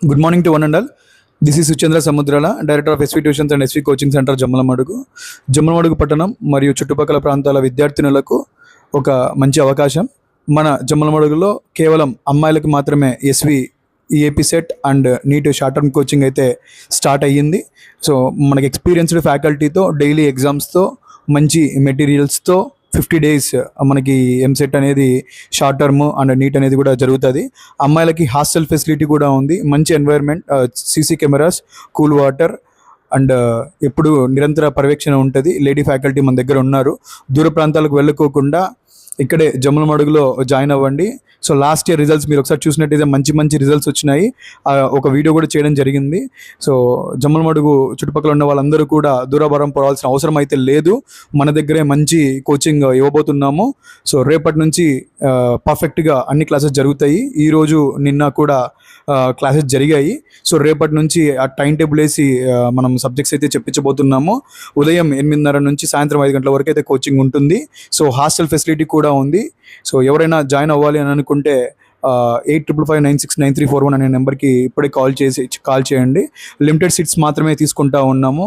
Good morning to one and all. This is Suchendra Samudrala, Director of SV Tuitions and SV Coaching Center, Jammalamadugu. Jammalamadugu పట్టణం మరియు చుట్టుపక్కల ప్రాంతాల విద్యార్థినులకు ఒక మంచి అవకాశం. మన జమ్మలమడుగులో కేవలం అమ్మాయిలకు మాత్రమే SV EAPCET and NEET short term coaching అయితే స్టార్ట్ అయ్యింది. సో మనకి ఎక్స్పీరియన్స్డ్ ఫ్యాకల్టీతో డైలీ ఎగ్జామ్స్తో మంచి మెటీరియల్స్తో 50 డేస్ మనకి ఎంసెట్ అనేది షార్ట్ టర్మ్ అండ్ నీట్ అనేది కూడా జరుగుతుంది. అమ్మాయిలకి హాస్టల్ ఫెసిలిటీ కూడా ఉంది, మంచి environment, CC cameras, cool water and ఎప్పుడు నిరంతర పర్యవేక్షణ ఉంటుంది. లేడీ ఫ్యాకల్టీ మన దగ్గర ఉన్నారు. దూర ప్రాంతాలకు వెళ్ళకోకుండా ఇక్కడే జమ్మలమడుగులో జాయిన్ అవ్వండి. సో లాస్ట్ ఇయర్ రిజల్ట్స్ మీరు ఒకసారి చూసినట్టయితే మంచి రిజల్ట్స్ వచ్చినాయి. ఒక వీడియో కూడా చేయడం జరిగింది. సో జమ్మలమడుగు చుట్టుపక్కల ఉన్న వాళ్ళందరూ కూడా దూరభారం పోవాల్సిన అవసరం అయితే లేదు. మన దగ్గరే మంచి కోచింగ్ ఇవ్వబోతున్నాము. సో రేపటి నుంచి పర్ఫెక్ట్గా అన్ని క్లాసెస్ జరుగుతాయి. ఈరోజు నిన్న కూడా క్లాసెస్ జరిగాయి. సో రేపటి నుంచి ఆ టైం టేబుల్ వేసి మనం సబ్జెక్ట్స్ అయితే చెప్పించబోతున్నాము. ఉదయం 8:30 నుంచి సాయంత్రం 5 గంటల వరకు అయితే కోచింగ్ ఉంటుంది. సో హాస్టల్ ఫెసిలిటీ కూడా ఉంది. సో ఎవరైనా జాయిన్ అవ్వాలి అని అనుకుంటే 8555969341 అనే నెంబర్కి ఇప్పుడే కాల్ చేయండి. లిమిటెడ్ సీట్స్ మాత్రమే తీసుకుంటా ఉన్నాము.